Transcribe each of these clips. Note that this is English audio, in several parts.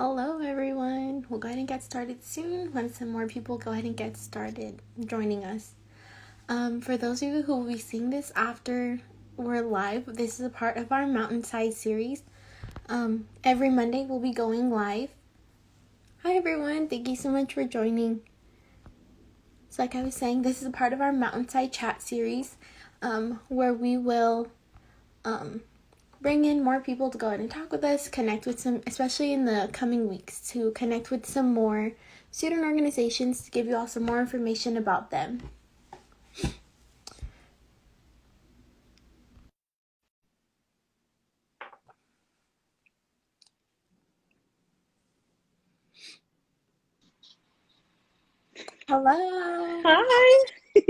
Hello, everyone. We'll go ahead and get started soon. When some more people go ahead and get started joining us. For those of you who will be seeing this after we're live, this is a part of our Mountainside series. Every Monday we'll be going live. Hi, everyone. Thank you so much for joining. So like I was saying, this is a part of our Mountainside chat series where we will bring in more people to go ahead and talk with us, connect with some, especially in the coming weeks, to connect with some more student organizations to give you all some more information about them. Hello. Hi.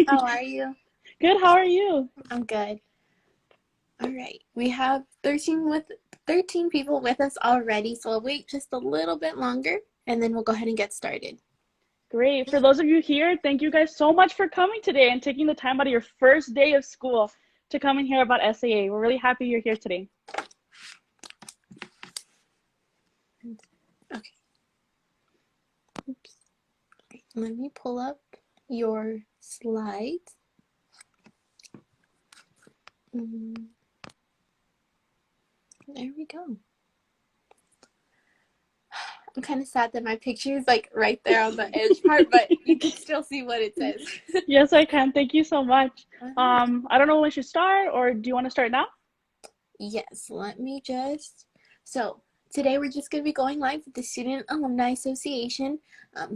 How are you? Good. How are you? I'm good. All right. We have 13 people with us already, so I'll wait just a little bit longer and then we'll go ahead and get started. Great. For those of you here, thank you guys so much for coming today and taking the time out of your first day of school to come and hear about SAA. We're really happy you're here today. Okay. Oops. Let me pull up your slides. There we go. I'm kind of sad that my picture is like right there on the edge part, but you can still see what it says. Yes, I can. Thank you so much. I don't know when we should start, or do you want to start now? Yes, so today we're just going to be going live with the Student Alumni Association.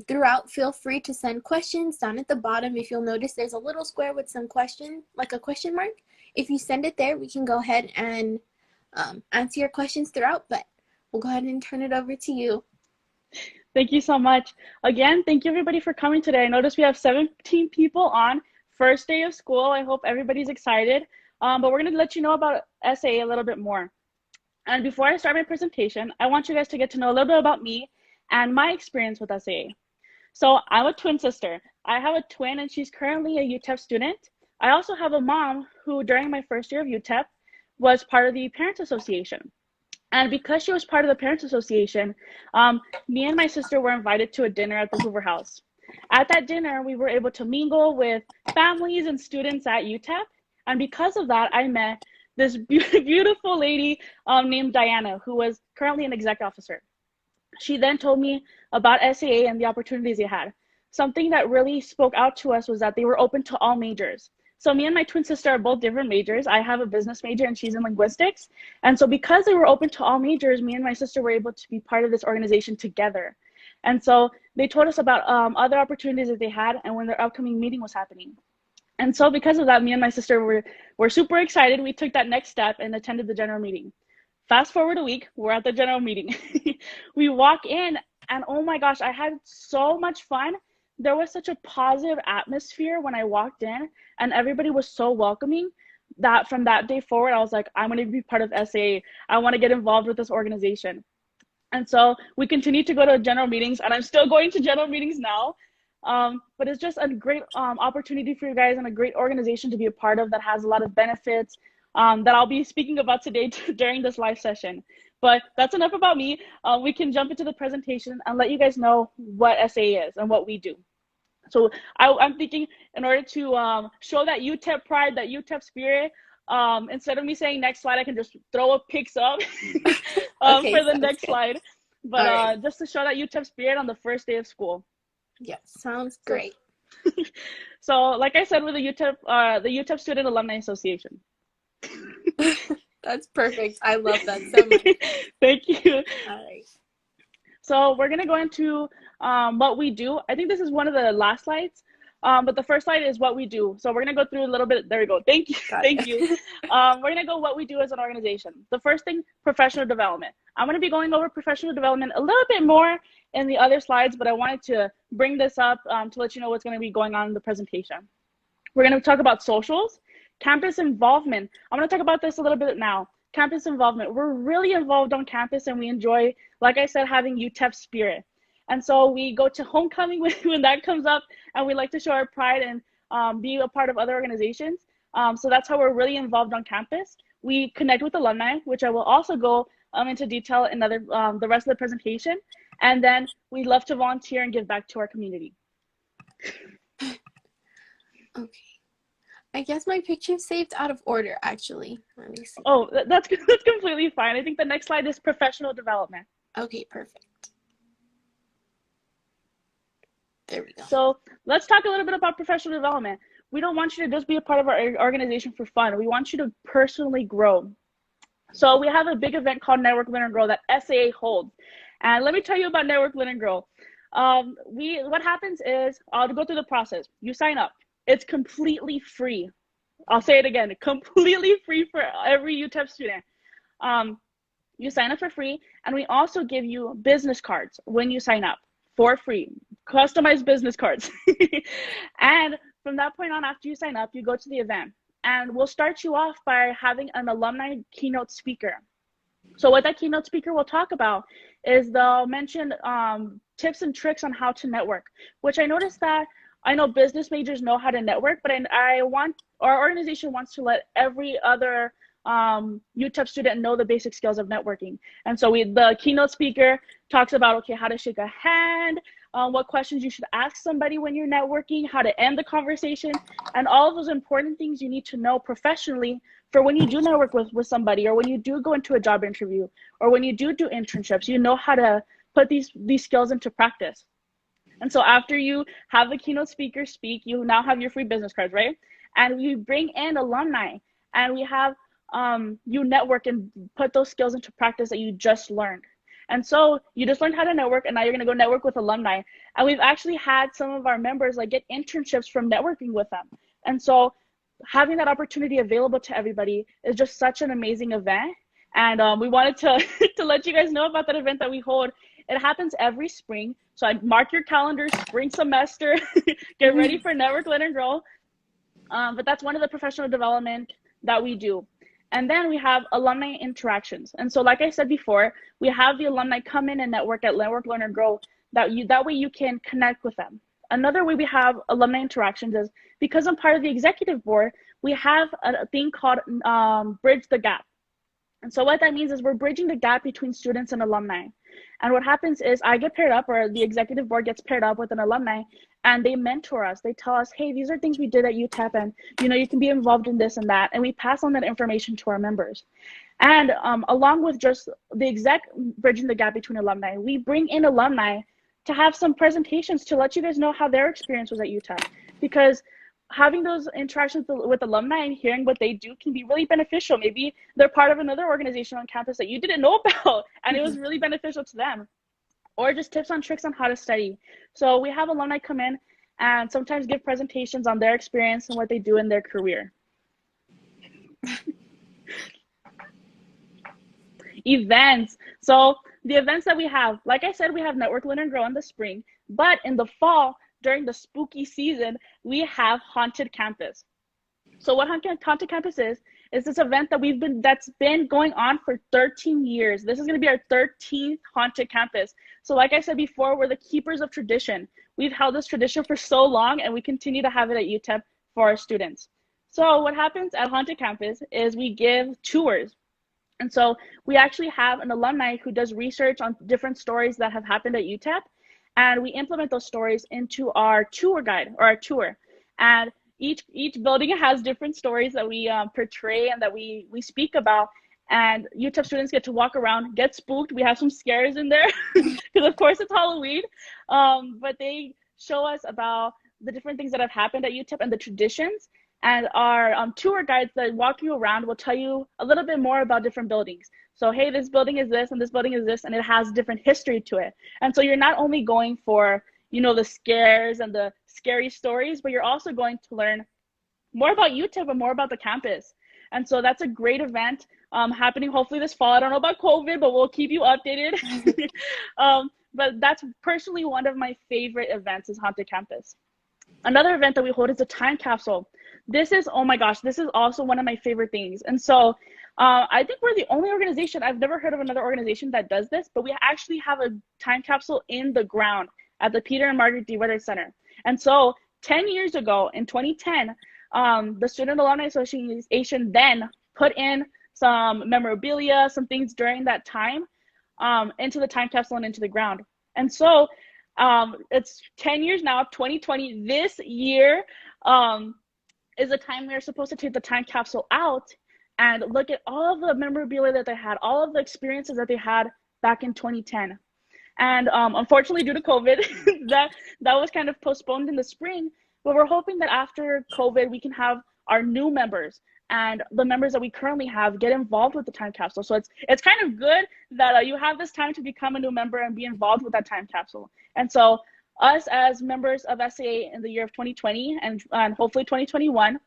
Throughout, feel free to send questions down at the bottom. If you'll notice, there's a little square with some question, like a question mark. If you send it there, we can go ahead and answer your questions throughout, but we'll go ahead and turn it over to you. Thank you so much. Again, thank you everybody for coming today. I noticed we have 17 people on first day of school. I hope everybody's excited. But we're going to let you know about SAA a little bit more. And before I start my presentation, I want you guys to get to know a little bit about me and my experience with SAA. So I'm a twin sister. I have a twin and she's currently a UTEP student. I also have a mom who during my first year of UTEP was part of the Parents Association. And because she was part of the Parents Association, me and my sister were invited to a dinner at the Hoover House. At that dinner, we were able to mingle with families and students at UTEP. And because of that, I met this beautiful lady named Diana, who was currently an exec officer. She then told me about SAA and the opportunities they had. Something that really spoke out to us was that they were open to all majors. So me and my twin sister are both different majors. I have a business major and she's in linguistics. And so because they were open to all majors, me and my sister were able to be part of this organization together. And so they told us about other opportunities that they had and when their upcoming meeting was happening. And so because of that, me and my sister were super excited. We took that next step and attended the general meeting. Fast forward a week, we're at the general meeting. We walk in and oh my gosh, I had so much fun. There was such a positive atmosphere when I walked in and everybody was so welcoming that from that day forward, I was like, I'm going to be part of SAA. I want to get involved with this organization. And so we continue to go to general meetings and I'm still going to general meetings now. But it's just a great opportunity for you guys and a great organization to be a part of that has a lot of benefits that I'll be speaking about today during this live session. But that's enough about me. We can jump into the presentation and let you guys know what SAA is and what we do. So I'm thinking in order to show that UTEP pride, that UTEP spirit, instead of me saying next slide, I can just throw a pics up Okay, for the next good. slide. But right. Just to show that UTEP spirit on the first day of school. Yeah, sounds great. So like I said, with the UTEP Student Alumni Association. That's perfect. I love that so much. Thank you. All right. So we're going to go into what we do. I think this is one of the last slides, but the first slide is what we do. So we're going to go through a little bit. There we go. Thank you. Thank you. We're going to go what we do as an organization. The first thing, professional development. I'm going to be going over professional development a little bit more in the other slides, but I wanted to bring this up to let you know what's going to be going on in the presentation. We're going to talk about socials, campus involvement. I'm going to talk about this a little bit now. Campus involvement. We're really involved on campus and we enjoy, like I said, having UTEP spirit. And so we go to homecoming when that comes up and we like to show our pride and be a part of other organizations. So that's how we're really involved on campus. We connect with alumni, which I will also go into detail in the rest of the presentation. And then we'd love to volunteer and give back to our community. Okay. I guess my picture's saved out of order, actually. Let me see. Oh, that's completely fine. I think the next slide is professional development. Okay, perfect. There we go. So let's talk a little bit about professional development. We don't want you to just be a part of our organization for fun. We want you to personally grow. So we have a big event called Network, Learn, and Grow that SAA holds. And let me tell you about Network, Learn, and Grow. What happens is, I'll go through the process. You sign up. It's completely free. I'll say it again, completely free for every UTEP student. You sign up for free, and we also give you business cards when you sign up for free, customized business cards. And from that point on, after you sign up, you go to the event, and we'll start you off by having an alumni keynote speaker. So what that keynote speaker will talk about is they'll mention tips and tricks on how to network, which I noticed that I know business majors know how to network, but our organization wants to let every other UTEP student know the basic skills of networking. And so the keynote speaker talks about, okay, how to shake a hand, what questions you should ask somebody when you're networking, how to end the conversation, and all of those important things you need to know professionally for when you do network with somebody, or when you do go into a job interview, or when you do internships, you know how to put these skills into practice. And so after you have the keynote speaker speak, you now have your free business cards, right? And we bring in alumni, and we have you network and put those skills into practice that you just learned. And so you just learned how to network, and now you're going to go network with alumni. And we've actually had some of our members get internships from networking with them. And so having that opportunity available to everybody is just such an amazing event. And we wanted to let you guys know about that event that we hold. It happens every spring. So I mark your calendar, spring semester, get ready for Network, Learn, and Grow. But that's one of the professional development that we do. And then we have alumni interactions. And so like I said before, we have the alumni come in and network at Network, Learn, and Grow. That way you can connect with them. Another way we have alumni interactions is because I'm part of the executive board, we have a thing called Bridge the Gap. And so what that means is we're bridging the gap between students and alumni. And what happens is I get paired up, or the executive board gets paired up with an alumni, and they mentor us. They tell us, hey, these are things we did at UTEP, and you can be involved in this and that. And we pass on that information to our members. And along with just the exec bridging the gap between alumni, we bring in alumni to have some presentations to let you guys know how their experience was at UTEP. Because having those interactions with alumni and hearing what they do can be really beneficial. Maybe they're part of another organization on campus that you didn't know about, and it was really beneficial to them. Or just tips and tricks on how to study. So we have alumni come in and sometimes give presentations on their experience and what they do in their career. Events. So the events that we have, like I said, we have Network, Learn, and Grow in the spring, but in the fall, during the spooky season, we have Haunted Campus. So what Haunted Campus is this event that's been going on for 13 years. This is going to be our 13th Haunted Campus. So like I said before, we're the keepers of tradition. We've held this tradition for so long, and we continue to have it at UTEP for our students. So what happens at Haunted Campus is we give tours. And so we actually have an alumni who does research on different stories that have happened at UTEP, and we implement those stories into our tour guide, or our tour. And each building has different stories that we portray and that we speak about. And UTEP students get to walk around, get spooked. We have some scares in there because of course it's Halloween. But they show us about the different things that have happened at UTEP and the traditions. And our tour guides that walk you around will tell you a little bit more about different buildings. So, hey, this building is this and this building is this, and it has different history to it. And so you're not only going for, the scares and the scary stories, but you're also going to learn more about UTEP and more about the campus. And so that's a great event happening hopefully this fall. I don't know about COVID, but we'll keep you updated. But that's personally one of my favorite events is Haunted Campus. Another event that we hold is a time capsule. This is, oh my gosh, this is also one of my favorite things. And so I think we're the only organization, I've never heard of another organization that does this, but we actually have a time capsule in the ground at the Peter and Margaret D. Weather Center. And so 10 years ago, in 2010, the Student Alumni Association then put in some memorabilia, some things during that time, into the time capsule and into the ground. And so it's 10 years now, 2020. This year is the time we're supposed to take the time capsule out and look at all of the memorabilia that they had, all of the experiences that they had back in 2010. And unfortunately, due to COVID, that was kind of postponed in the spring. But we're hoping that after COVID, we can have our new members and the members that we currently have get involved with the time capsule. So it's kind of good that you have this time to become a new member and be involved with that time capsule. And so us as members of SAA in the year of 2020 and hopefully 2021,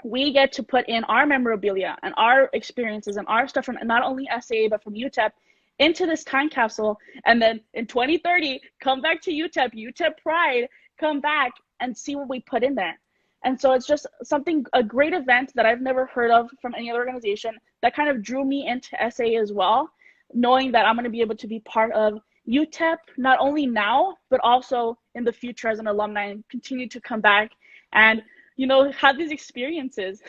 we get to put in our memorabilia and our experiences and our stuff from not only SAA but from UTEP into this time capsule, and then in 2030 come back to UTEP Pride, come back and see what we put in there. And so it's just a great event that I've never heard of from any other organization that kind of drew me into SAA as well, knowing that I'm going to be able to be part of UTEP not only now but also in the future as an alumni, and continue to come back and have these experiences.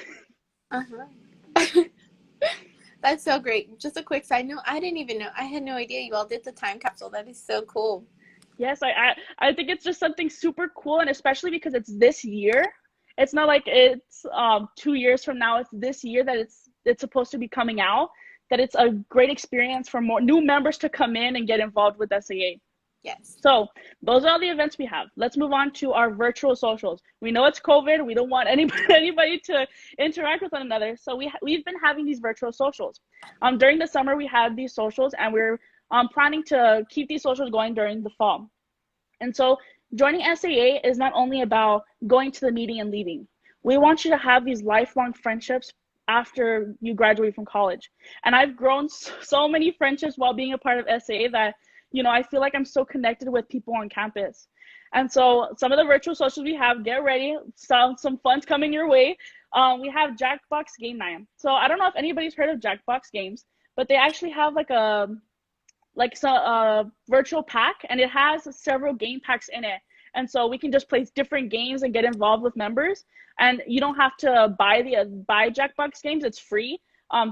That's so great. Just a quick side note, I didn't even know. I had no idea you all did the time capsule. That is so cool. Yes, I think it's just something super cool, and especially because it's this year. It's not like it's 2 years from now. It's this year that it's supposed to be coming out. That it's a great experience for more new members to come in and get involved with SAA. Yes. So those are all the events we have. Let's move on to our virtual socials. We know it's COVID. We don't want anybody to interact with one another. So we've been having these virtual socials. During the summer, we had these socials, and we're planning to keep these socials going during the fall. And so joining SAA is not only about going to the meeting and leaving. We want you to have these lifelong friendships after you graduate from college. And I've grown so many friendships while being a part of SAA that I feel like I'm so connected with people on campus. And so some of the virtual socials we have, get ready, some fun's coming your way. We have Jackbox Game Night. So I don't know if anybody's heard of Jackbox Games, but they actually have like a virtual pack, and it has several game packs in it. And so we can just play different games and get involved with members. And you don't have to buy Jackbox Games. It's free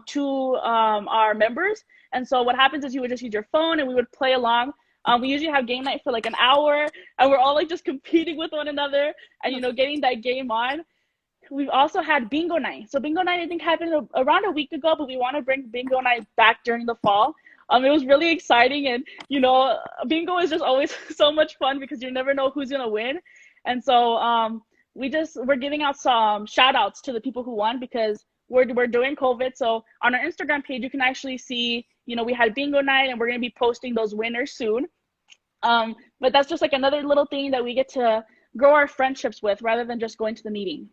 to our members. And so what happens is you would just use your phone and we would play along. We usually have game night for like an hour, and we're all like just competing with one another and getting that game on. We've also had bingo night. So bingo night I think happened around a week ago, but we want to bring bingo night back during the fall. It was really exciting, and bingo is just always so much fun because you never know who's gonna win. And so we're giving out some shout outs to the people who won because we're doing COVID. So on our Instagram page, you can actually see, we had bingo night, and we're going to be posting those winners soon. But that's just like another little thing that we get to grow our friendships with rather than just going to the meeting.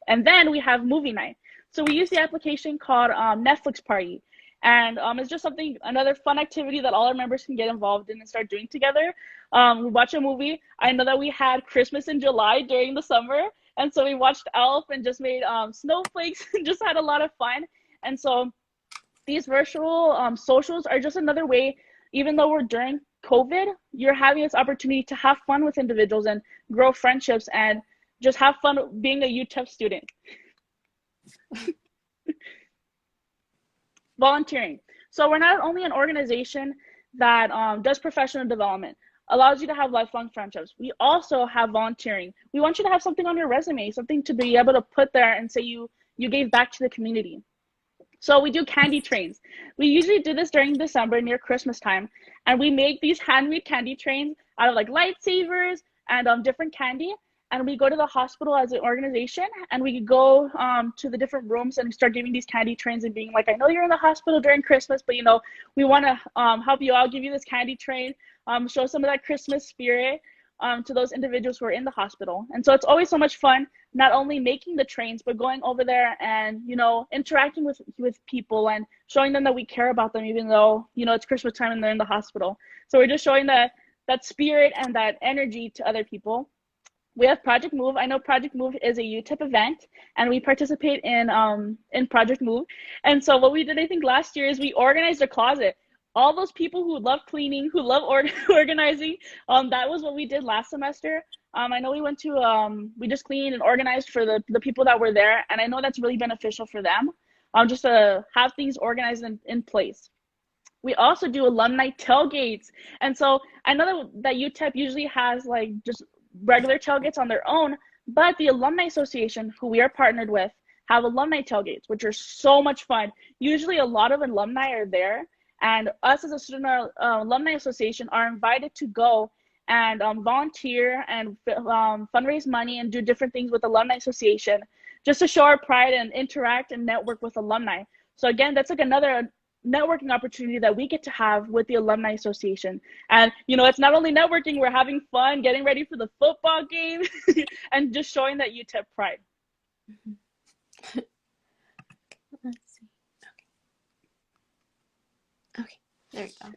And then we have movie night. So we use the application called Netflix Party. And it's just another fun activity that all our members can get involved in and start doing together. We watch a movie. I know that we had Christmas in July during the summer. And so we watched Elf and just made snowflakes and just had a lot of fun. And so these virtual socials are just another way, even though we're during COVID, you're having this opportunity to have fun with individuals and grow friendships and just have fun being a UTEP student. Volunteering. So we're not only an organization that does professional development, allows you to have lifelong friendships. We also have volunteering. We want you to have something on your resume, something to be able to put there and say you gave back to the community. So we do candy trains. We usually do this during December near Christmas time, and we make these handmade candy trains out of like lightsabers and different candy. And we go to the hospital as an organization, and we go to the different rooms and start giving these candy trains and being like, I know you're in the hospital during Christmas, but we want to help you out, give you this candy train, show some of that Christmas spirit to those individuals who are in the hospital. And so it's always so much fun, not only making the trains, but going over there and, interacting with people and showing them that we care about them, even though, it's Christmas time and they're in the hospital. So we're just showing that spirit and that energy to other people. We have Project Move. I know Project Move is a UTEP event, and we participate in Project Move. And so what we did, I think, last year is we organized a closet. All those people who love cleaning, who love organizing, that was what we did last semester. I know we just cleaned and organized for the people that were there, and I know that's really beneficial for them. just to have things organized in place. We also do alumni tailgates. And so I know that UTEP usually has like just regular tailgates on their own, but the Alumni Association, who we are partnered with, have alumni tailgates, which are so much fun. Usually a lot of alumni are there, and us as a Student Alumni Association are invited to go and volunteer and fundraise money and do different things with Alumni Association just to show our pride and interact and network with alumni. So again, that's like another networking opportunity that we get to have with the Alumni Association. And it's not only networking, we're having fun, getting ready for the football game, and just showing that UTEP pride. Let's see. Okay, there we go.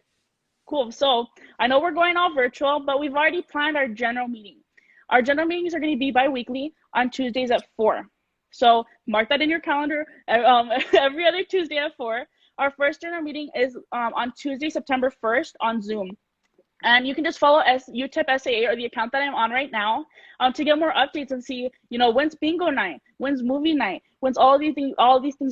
Cool. So I know we're going all virtual, but we've already planned our general meeting. Our general meetings are going to be bi-weekly on Tuesdays at 4. So mark that in your calendar, every other Tuesday at 4. Our first general meeting is on Tuesday, September 1st on Zoom. And you can just follow UTEP SAA or the account that I'm on right now to get more updates and see, when's bingo night, when's movie night, when's all these things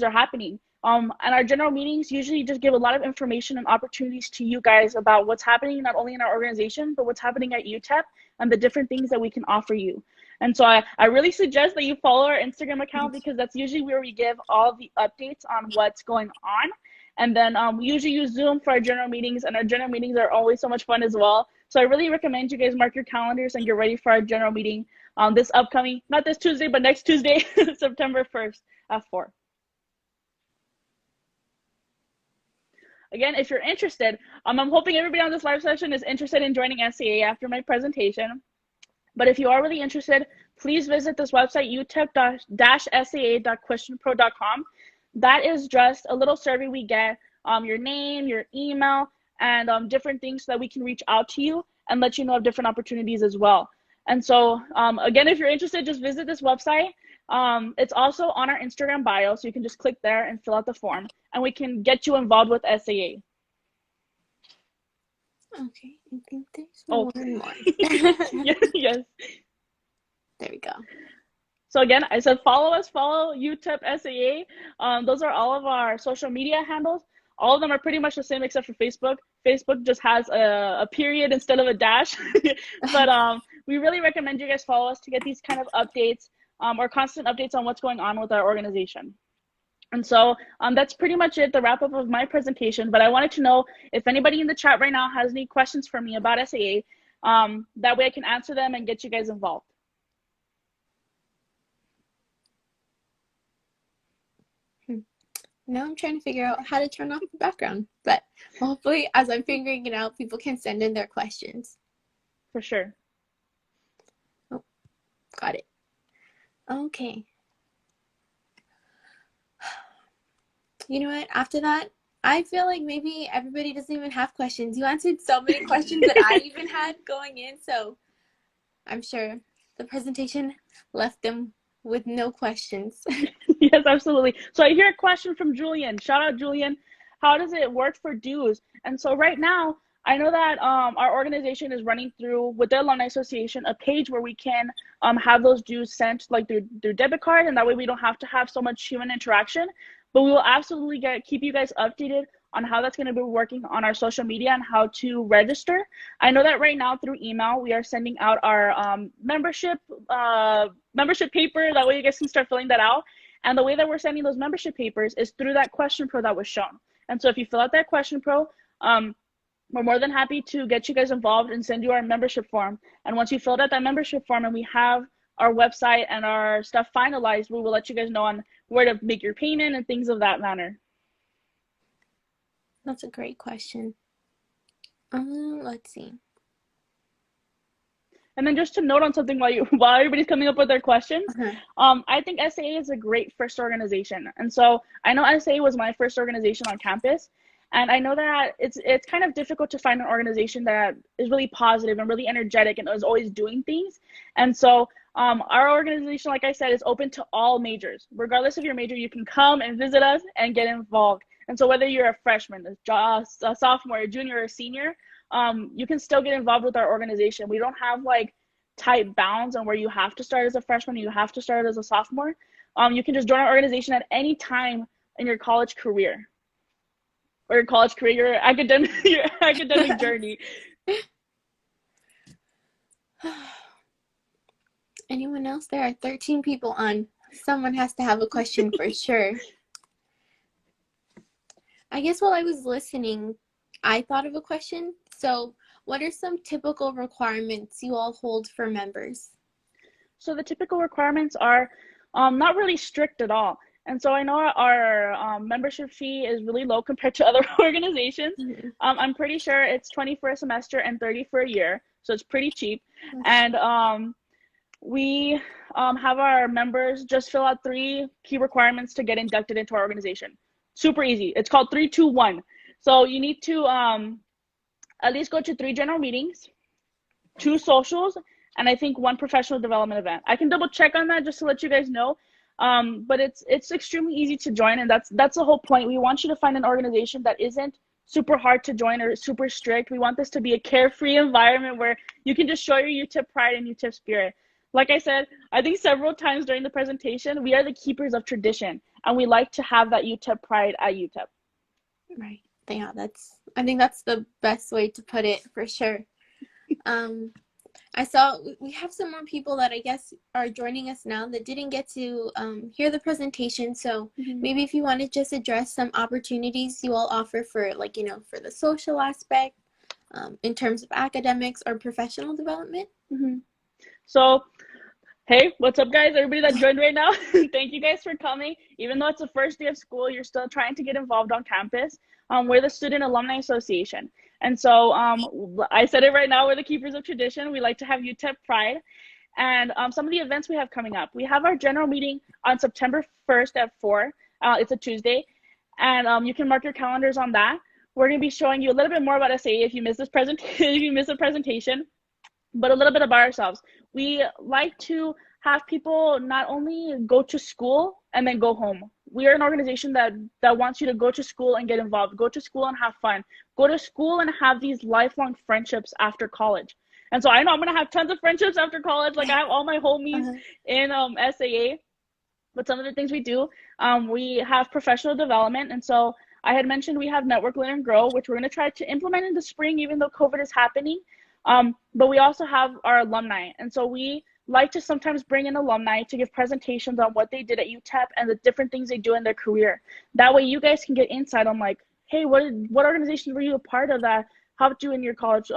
are happening. And our general meetings usually just give a lot of information and opportunities to you guys about what's happening not only in our organization, but what's happening at UTEP and the different things that we can offer you. And so I really suggest that you follow our Instagram account, because that's usually where we give all the updates on what's going on. And then we usually use Zoom for our general meetings, and our general meetings are always so much fun as well. So I really recommend you guys mark your calendars and get ready for our general meeting this upcoming, not this Tuesday, but next Tuesday, September 1st at 4. Again, if you're interested, I'm hoping everybody on this live session is interested in joining SAA after my presentation. But if you are really interested, please visit this website, utep-saa.questionpro.com. That is just a little survey we get, your name, your email, and different things so that we can reach out to you and let you know of different opportunities as well. And so, again, if you're interested, just visit this website. It's also on our Instagram bio, so you can just click there and fill out the form, and we can get you involved with SAA. Okay, I think there's one more. Yes. There we go. So again, I said follow us, follow UTEP SAA. Those are all of our social media handles. All of them are pretty much the same except for Facebook. Facebook just has a period instead of a dash. But we really recommend you guys follow us to get these kind of updates or constant updates on what's going on with our organization. And so that's pretty much it, the wrap up of my presentation. But I wanted to know if anybody in the chat right now has any questions for me about SAA. That way I can answer them and get you guys involved. Now I'm trying to figure out how to turn off the background. But hopefully, as I'm figuring it out, people can send in their questions. For sure. Oh, got it. Okay. You know what? After that, I feel like maybe everybody doesn't even have questions. You answered so many questions that I even had going in. So I'm sure the presentation left them with no questions. Yes, absolutely. So I hear a question from Julian. Shout out, Julian. How does it work for dues? And so right now, I know that our organization is running through, with the Alumni Association, a page where we can have those dues sent like through debit card, and that way we don't have to have so much human interaction. But we will absolutely keep you guys updated on how that's going to be working on our social media and how to register. I know that right now through email, we are sending out our membership paper. That way you guys can start filling that out. And the way that we're sending those membership papers is through that question pro that was shown. And so if you fill out that question pro, we're more than happy to get you guys involved and send you our membership form. And once you filled out that membership form and we have our website and our stuff finalized, we will let you guys know on where to make your payment and things of that manner. That's a great question. Let's see. And then just to note on something while everybody's coming up with their questions, I think SAA is a great first organization. And so I know SAA was my first organization on campus. And I know that it's kind of difficult to find an organization that is really positive and really energetic and is always doing things. And so our organization, like I said, is open to all majors. Regardless of your major, you can come and visit us and get involved. And so whether you're a freshman, a sophomore, a junior, or a senior, you can still get involved with our organization. We don't have like tight bounds on where you have to start as a freshman, you have to start as a sophomore. You can just join our organization at any time in your college career, or your academic journey? Anyone else? There are 13 people on. Someone has to have a question for sure. I guess while I was listening, I thought of a question. So, what are some typical requirements you all hold for members? So the typical requirements are not really strict at all. And so I know our membership fee is really low compared to other organizations. Mm-hmm. I'm pretty sure it's 20 for a semester and 30 for a year. So it's pretty cheap. And we have our members just fill out 3 key requirements to get inducted into our organization. Super easy. It's called 3-2-1. So you need to at least go to 3 general meetings, 2 socials, and I think 1 professional development event. I can double check on that just to let you guys know. But it's extremely easy to join, and that's the whole point. We want you to find an organization that isn't super hard to join or super strict. We want this to be a carefree environment where you can just show your UTEP pride and UTEP spirit. Like I said, I think several times during the presentation, we are the keepers of tradition, and we like to have that UTEP pride at UTEP. Right. Yeah, I think that's the best way to put it for sure. I saw we have some more people that I guess are joining us now that didn't get to hear the presentation. So maybe if you want to just address some opportunities you all offer for, like, for the social aspect, in terms of academics or professional development. So, hey, what's up, guys? Everybody that joined right now, thank you guys for coming. Even though it's the first day of school, you're still trying to get involved on campus. We're the Student Alumni Association. And so I said it right now, we're the keepers of tradition. We like to have UTEP pride. And some of the events we have coming up. We have our general meeting on September 1st at 4. It's a Tuesday. And you can mark your calendars on that. We're going to be showing you a little bit more about SAE if you missed this presentation, but a little bit about ourselves. We like to have people not only go to school and then go home. We are an organization that wants you to go to school and get involved, go to school and have fun, go to school and have these lifelong friendships after college. And so I know I'm going to have tons of friendships after college. Like, I have all my homies in SAA, but some of the things we do, we have professional development. And so I had mentioned we have Network, Learn, and Grow, which we're going to try to implement in the spring, even though COVID is happening. But we also have our alumni. And so we like to sometimes bring in alumni to give presentations on what they did at UTEP and the different things they do in their career. That way you guys can get insight on, like, hey, what organizations were you a part of that helped you in your college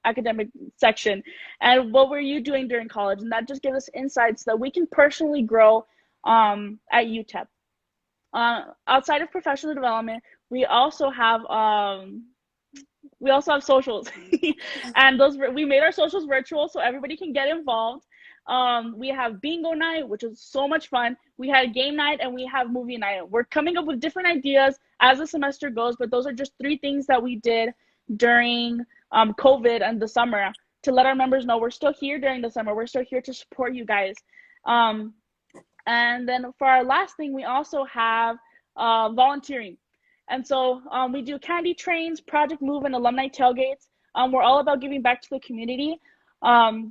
academic section? And what were you doing during college? And that just gives us insights that we can personally grow at UTEP. Outside of professional development, we also have socials. And we made our socials virtual so everybody can get involved. We have bingo night, which is so much fun. We had game night, and we have movie night. We're coming up with different ideas as the semester goes, but those are just 3 things that we did during COVID and the summer to let our members know we're still here during the summer. We're still here to support you guys. And then for our last thing, we also have volunteering. And so we do candy trains, Project Move, and alumni tailgates. We're all about giving back to the community.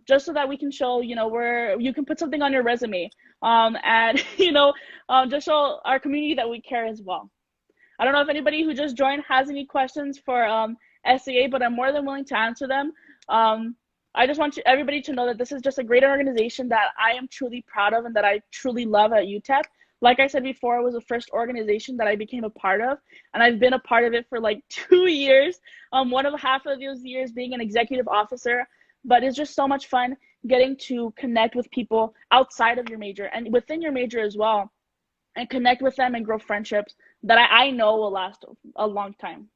Just so that we can show, you can put something on your resume, and, just show our community that we care as well. I don't know if anybody who just joined has any questions for SAA, but I'm more than willing to answer them. I just want everybody to know that this is just a great organization that I am truly proud of and that I truly love at UTEP. Like I said before, it was the first organization that I became a part of, and I've been a part of it for like 2 years. One of half of those years being an executive officer. But it's just so much fun getting to connect with people outside of your major and within your major as well, and connect with them and grow friendships that I know will last a long time.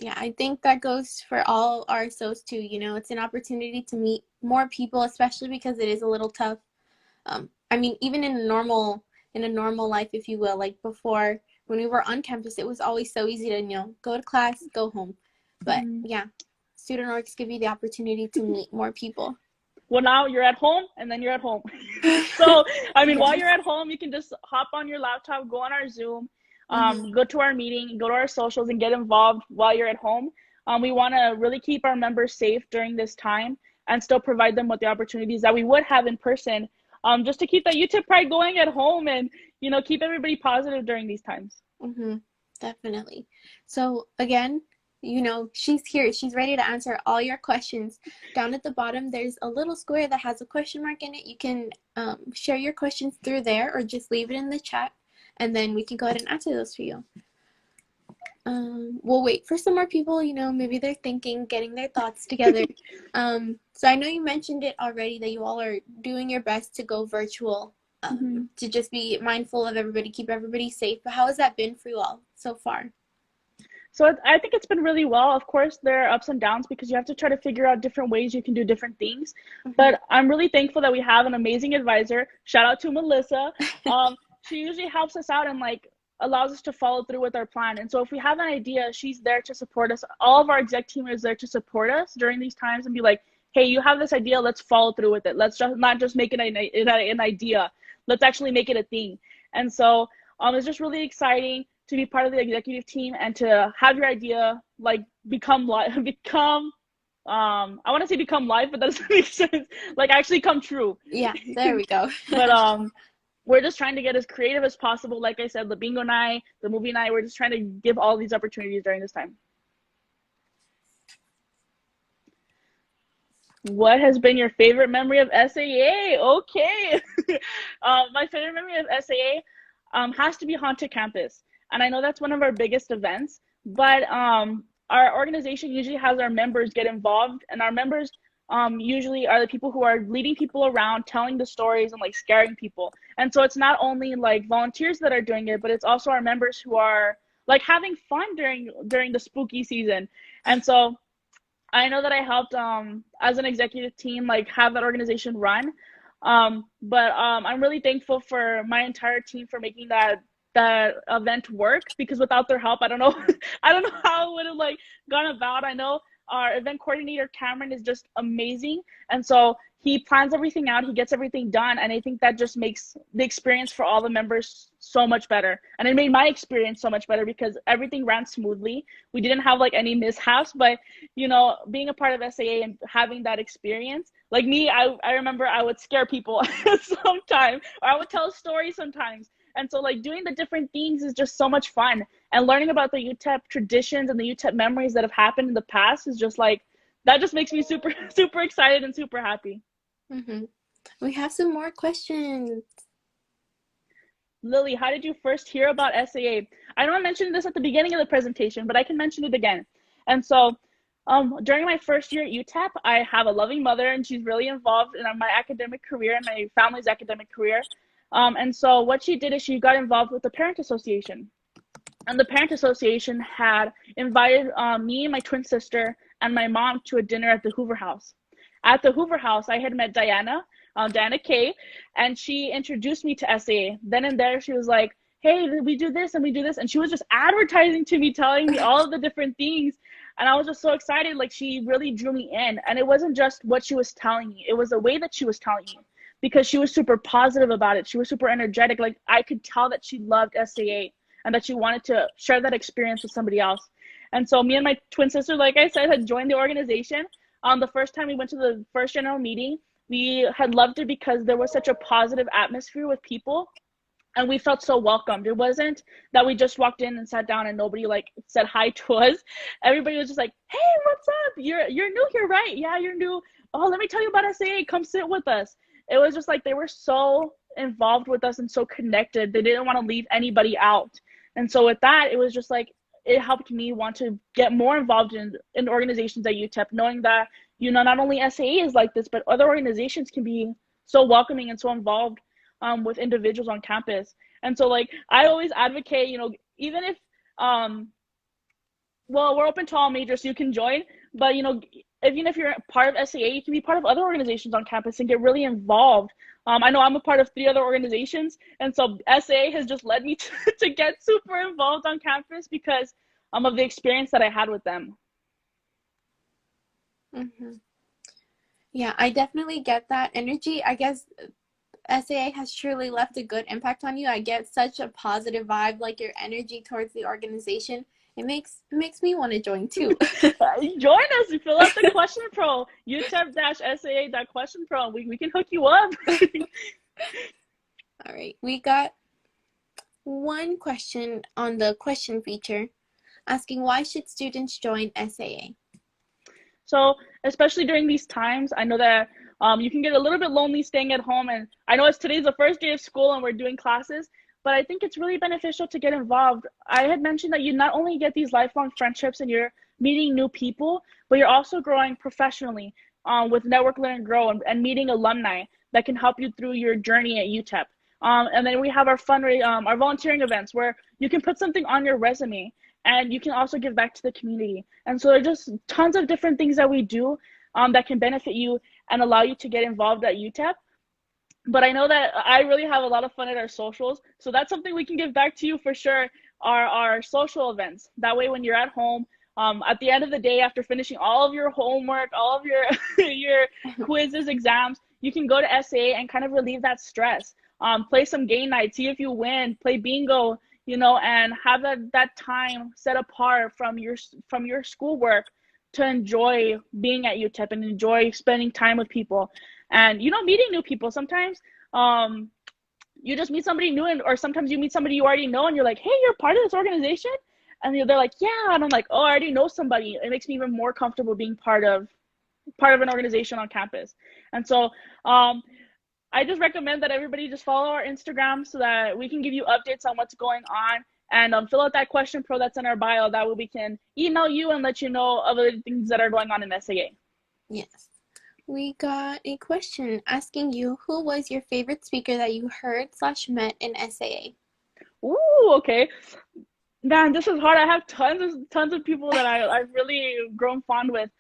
Yeah, I think that goes for all our SOs too. It's an opportunity to meet more people, especially because it is a little tough. I mean, even in a normal life, if you will, like before when we were on campus, it was always so easy to, go to class, go home. But yeah. Student orgs give you the opportunity to meet more people. Well, now you're at home, and then you're at home. So, I mean, while you're at home, you can just hop on your laptop, go on our Zoom, go to our meeting, go to our socials, and get involved while you're at home. We want to really keep our members safe during this time and still provide them with the opportunities that we would have in person just to keep that UTEP pride going at home and, keep everybody positive during these times. Mm-hmm. Definitely. So again, she's here. She's ready to answer all your questions. Down at the bottom, there's a little square that has a question mark in it. You can share your questions through there or just leave it in the chat, and then we can go ahead and answer those for you. We'll wait for some more people, maybe they're thinking, getting their thoughts together. So I know you mentioned it already that you all are doing your best to go virtual, to just be mindful of everybody, keep everybody safe. But how has that been for you all so far? So I think it's been really well. Of course, there are ups and downs because you have to try to figure out different ways you can do different things. But I'm really thankful that we have an amazing advisor. Shout out to Melissa. She usually helps us out and allows us to follow through with our plan. And so if we have an idea, she's there to support us. All of our exec team is there to support us during these times and be like, hey, you have this idea, let's follow through with it. Let's not just make it an idea. Let's actually make it a thing. And so it's just really exciting to be part of the executive team and to have your idea become live, I want to say become live, but that doesn't make sense. Actually come true. Yeah, there we go. But we're just trying to get as creative as possible. Like I said, the bingo night, the movie night, we're just trying to give all these opportunities during this time. What has been your favorite memory of SAA? Okay. My favorite memory of SAA has to be Haunted Campus. And I know that's one of our biggest events, but our organization usually has our members get involved, and our members usually are the people who are leading people around, telling the stories and scaring people. And so it's not only volunteers that are doing it, but it's also our members who are having fun during the spooky season. And so I know that I helped as an executive team have that organization run. But I'm really thankful for my entire team for making that event work, because without their help, I don't know how it would have gone about. I know our event coordinator Cameron is just amazing, and so he plans everything out, he gets everything done, and I think that just makes the experience for all the members so much better. And it made my experience so much better because everything ran smoothly. We didn't have any mishaps, but being a part of SAA and having that experience, me, I remember I would scare people sometimes, or I would tell stories sometimes. And so doing the different things is just so much fun, and learning about the UTEP traditions and the UTEP memories that have happened in the past is just that just makes me super, super excited and super happy. We have some more questions. Lily, how did you first hear about SAA? I know I mentioned this at the beginning of the presentation, but I can mention it again. And so during my first year at UTEP, I have a loving mother, and she's really involved in my academic career and my family's academic career. And so what she did is she got involved with the parent association, and the parent association had invited me, my twin sister, and my mom to a dinner at the Hoover House. At the Hoover House, I had met Diana Kay, and she introduced me to SAA. Then and there, she was like, hey, we do this and we do this. And she was just advertising to me, telling me all of the different things. And I was just so excited. She really drew me in. And it wasn't just what she was telling me. It was the way that she was telling me, because she was super positive about it. She was super energetic. I could tell that she loved SAA and that she wanted to share that experience with somebody else. And so me and my twin sister, like I said, had joined the organization. The first time we went to the first general meeting, we had loved it because there was such a positive atmosphere with people, and we felt so welcomed. It wasn't that we just walked in and sat down and nobody said hi to us. Everybody was just like, hey, what's up? You're new here, right? Yeah, you're new. Oh, let me tell you about SAA. Come sit with us. It was just they were so involved with us and so connected. They didn't want to leave anybody out. And so with that, it was just it helped me want to get more involved in organizations at UTEP, knowing that, not only SAA is like this, but other organizations can be so welcoming and so involved with individuals on campus. And so I always advocate, even if, we're open to all majors, so you can join, but even if you're part of SAA, you can be part of other organizations on campus and get really involved. I know I'm a part of 3 other organizations, and so SAA has just led me to get super involved on campus because of the experience that I had with them. Yeah, I definitely get that energy. I guess SAA has truly left a good impact on you. I get such a positive vibe, your energy towards the organization. It makes me want to join too. Join us. Fill out the question pro, utep-saa.question pro. We can hook you up. All right, we got one question on the question feature asking why should students join SAA? So, especially during these times, I know that you can get a little bit lonely staying at home. And I know today's the first day of school and we're doing classes, but I think it's really beneficial to get involved. I had mentioned that you not only get these lifelong friendships and you're meeting new people, but you're also growing professionally with Network, Learn, and Grow and meeting alumni that can help you through your journey at UTEP. And then we have our our volunteering events where you can put something on your resume and you can also give back to the community. And so there are just tons of different things that we do that can benefit you and allow you to get involved at UTEP. But I know that I really have a lot of fun at our socials. So that's something we can give back to you for sure, our social events. That way, when you're at home, at the end of the day, after finishing all of your homework, all of your, your quizzes, exams, you can go to SAA and kind of relieve that stress. Play some game night, see if you win, play bingo, and have that time set apart from your schoolwork to enjoy being at UTEP and enjoy spending time with people and meeting new people. Sometimes you just meet somebody new, or sometimes you meet somebody you already know and you're like, hey, you're part of this organization, and they're like, yeah, and I'm like, oh, I already know somebody. It makes me even more comfortable being part of an organization on campus. And so I just recommend that everybody just follow our Instagram so that we can give you updates on what's going on, and fill out that question pro that's in our bio. That way we can email you and let you know of other things that are going on in SAA. Yes. We got a question asking you who was your favorite speaker that you heard/met in SAA? Ooh, okay. Man, this is hard. I have tons of people that I've really grown fond with.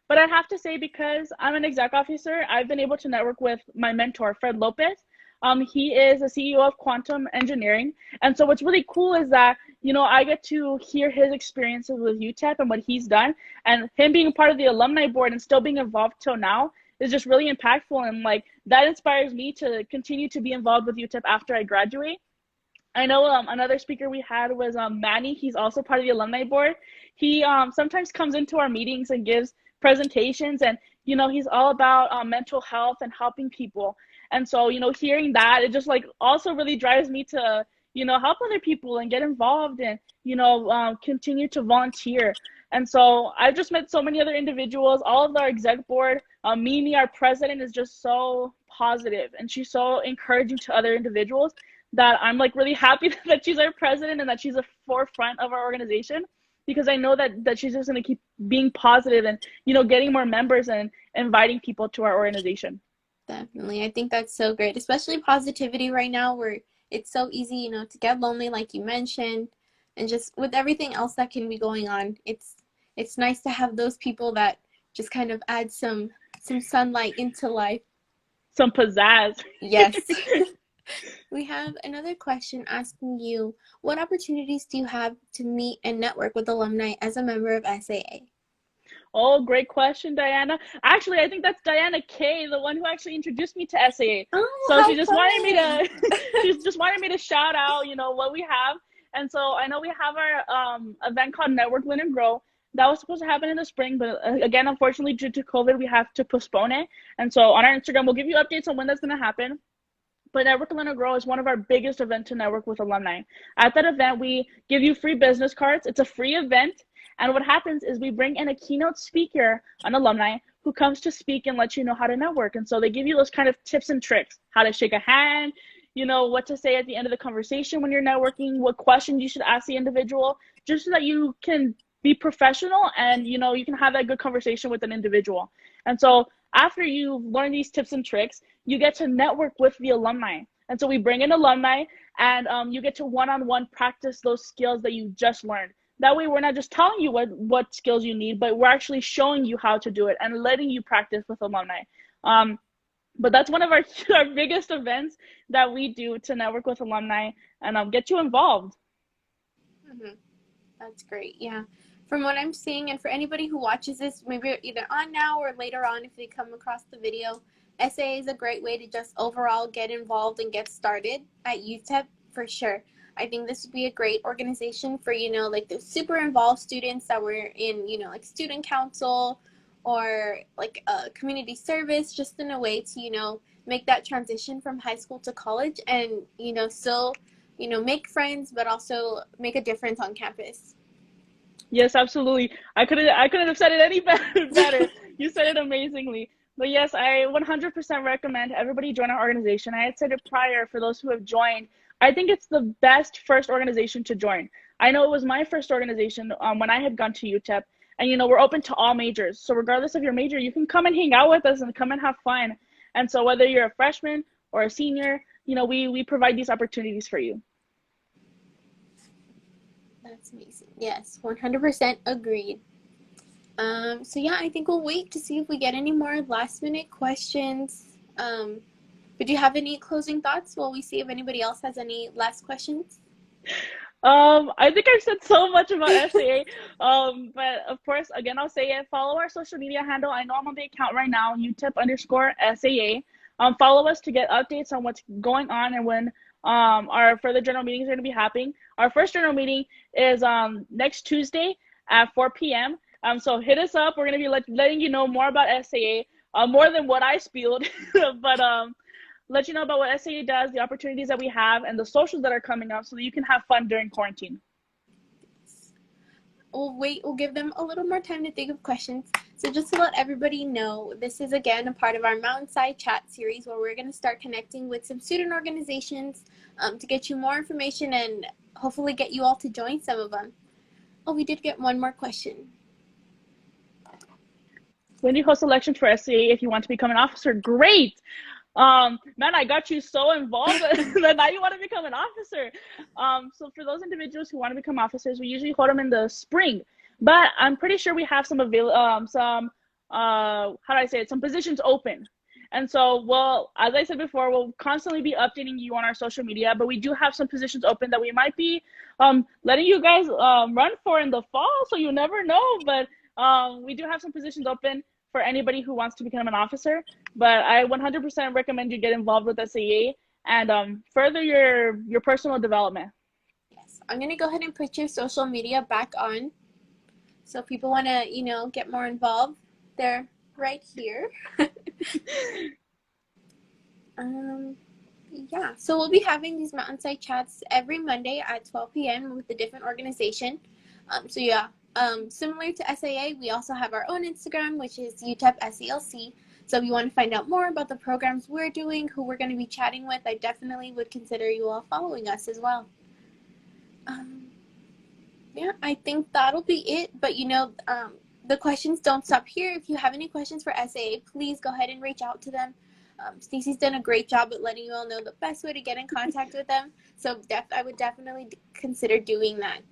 But I have to say, because I'm an exec officer, I've been able to network with my mentor, Fred Lopez. He is a CEO of Quantum Engineering. And so what's really cool is that, I get to hear his experiences with UTEP and what he's done. And him being part of the alumni board and still being involved till now is just really impactful. And like that inspires me to continue to be involved with UTEP after I graduate. I know another speaker we had was Manny. He's also part of the alumni board. He sometimes comes into our meetings and gives presentations, and he's all about mental health and helping people. And so hearing that, it just like also really drives me to help other people and get involved and continue to volunteer. And so I've just met so many other individuals. All of our exec board, Mimi, our president, is just so positive and she's so encouraging to other individuals that I'm like really happy that she's our president and that she's a forefront of our organization, because I know that she's just going to keep being positive and getting more members and inviting people to our organization. Definitely. I think that's so great, especially positivity right now where it's so easy, to get lonely like you mentioned, and just with everything else that can be going on. It's nice to have those people that just kind of add some sunlight into life. Some pizzazz. Yes. We have another question asking you, what opportunities do you have to meet and network with alumni as a member of SAA? Oh, great question, Diana. Actually, I think that's Diana K, the one who actually introduced me to SAA. Oh, So how she just fun. wanted me to she's just wanted me to shout out, what we have. And so I know we have our event called Network, Learn, and Grow. That was supposed to happen in the spring, but again, unfortunately, due to COVID, we have to postpone it. And so on our Instagram, we'll give you updates on when that's going to happen. But Network, Learn, and Grow is one of our biggest events to network with alumni. At that event, we give you free business cards. It's a free event. And what happens is we bring in a keynote speaker, an alumni, who comes to speak and let you know how to network. And so they give you those kind of tips and tricks, how to shake a hand, what to say at the end of the conversation when you're networking, what questions you should ask the individual, just so that you can be professional and, you can have that good conversation with an individual. And so after you learn these tips and tricks, you get to network with the alumni. And so we bring in alumni and you get to one-on-one practice those skills that you just learned. That way, we're not just telling you what skills you need, but we're actually showing you how to do it and letting you practice with alumni. But that's one of our biggest events that we do to network with alumni and get you involved. Mm-hmm. That's great. Yeah. From what I'm seeing, and for anybody who watches this, maybe either on now or later on if they come across the video, SAA is a great way to just overall get involved and get started at UTEP for sure. I think this would be a great organization for, like the super involved students that were in, like student council or like a community service, just in a way to, make that transition from high school to college and, still, make friends, but also make a difference on campus. Yes, absolutely. I couldn't have said it any better. You said it amazingly. But yes, I 100% recommend everybody join our organization. I had said it prior for those who have joined. I think it's the best first organization to join. I know it was my first organization when I had gone to UTEP, and we're open to all majors. So regardless of your major, you can come and hang out with us and come and have fun. And so whether you're a freshman or a senior, we provide these opportunities for you. That's amazing. Yes, 100% agreed. So yeah, I think we'll wait to see if we get any more last minute questions. But do you have any closing thoughts while we see if anybody else has any last questions? I think I've said so much about SAA. But of course, again, I'll say it. Follow our social media handle. I know I'm on the account right now, UTEP_SAA. Follow us to get updates on what's going on and when our further general meetings are going to be happening. Our first general meeting is next Tuesday at 4 p.m. So hit us up. We're going to be letting you know more about SAA, more than what I spieled, but let you know about what SAA does, the opportunities that we have, and the socials that are coming up so that you can have fun during quarantine. We'll give them a little more time to think of questions. So just to let everybody know, this is again a part of our Mountainside chat series where we're going to start connecting with some student organizations to get you more information and hopefully get you all to join some of them. Oh, we did get one more question. When do you host elections for SAA if you want to become an officer? Great! Man, I got you so involved that now you want to become an officer. So for those individuals who want to become officers, we usually hold them in the spring, but I'm pretty sure we have some some positions open. And so, well, as I said before, we'll constantly be updating you on our social media, but we do have some positions open that we might be letting you guys run for in the fall, so you never know, but we do have some positions open for anybody who wants to become an officer. But I 100% recommend you get involved with SAA and further your personal development. Yes, I'm going to go ahead and put your social media back on. So if people want to, get more involved, they're right here. Yeah, so we'll be having these Mountainside chats every Monday at 12 p.m. with a different organization. So yeah, similar to SAA, we also have our own Instagram, which is UTEP SELC. So if you want to find out more about the programs we're doing, who we're going to be chatting with, I definitely would consider you all following us as well. Yeah, I think that'll be it. But the questions don't stop here. If you have any questions for SAA, please go ahead and reach out to them. Stacey's done a great job at letting you all know the best way to get in contact with them. So I would definitely consider doing that.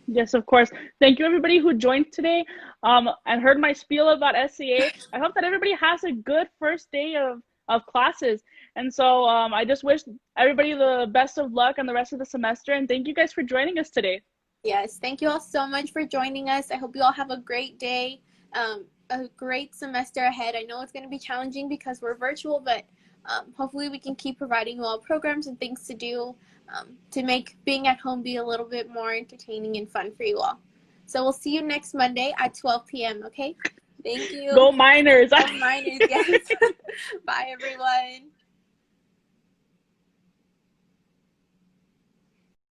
Yes, of course. Thank you, everybody who joined today and heard my spiel about SCA. I hope that everybody has a good first day of classes. And so I just wish everybody the best of luck on the rest of the semester. And thank you guys for joining us today. Yes, thank you all so much for joining us. I hope you all have a great day, a great semester ahead. I know it's going to be challenging because we're virtual, but hopefully we can keep providing you all programs and things to do to make being at home be a little bit more entertaining and fun for you all. So we'll see you next Monday at 12 p.m., okay? Thank you. Go Miners! Go Miners, yes. Bye, everyone.